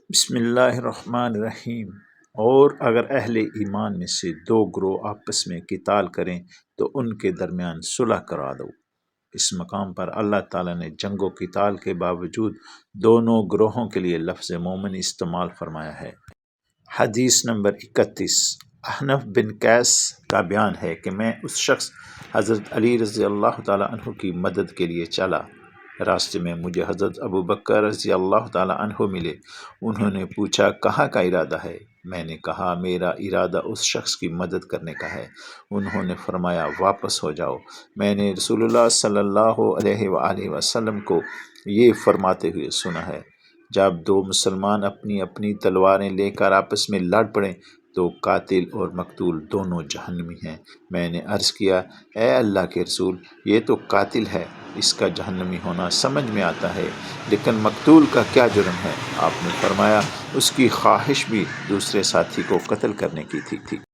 بسم اللہ الرحمن الرحیم۔ اور اگر اہل ایمان میں سے دو گروہ آپس میں قتال کریں تو ان کے درمیان صلح کرا دو۔ اس مقام پر اللہ تعالیٰ نے جنگ و قتال کے باوجود دونوں گروہوں کے لیے لفظ مومن استعمال فرمایا ہے۔ حدیث نمبر 31۔ احنف بن قیس کا بیان ہے کہ میں اس شخص حضرت علی رضی اللہ تعالیٰ عنہ کی مدد کے لیے چلا۔ راستے میں مجھے حضرت ابوبکر رضی اللہ تعالیٰ عنہ ملے۔ انہوں نے پوچھا کہاں کا ارادہ ہے؟ میں نے کہا میرا ارادہ اس شخص کی مدد کرنے کا ہے۔ انہوں نے فرمایا واپس ہو جاؤ۔ میں نے رسول اللہ صلی اللہ علیہ وآلہ وسلم کو یہ فرماتے ہوئے سنا ہے، جب دو مسلمان اپنی اپنی تلواریں لے کر آپس میں لڑ پڑیں تو قاتل اور مقتول دونوں جہنمی ہیں۔ میں نے عرض کیا اے اللہ کے رسول، یہ تو قاتل ہے، اس کا جہنمی ہونا سمجھ میں آتا ہے، لیکن مقتول کا کیا جرم ہے؟ آپ نے فرمایا اس کی خواہش بھی دوسرے ساتھی کو قتل کرنے کی تھی۔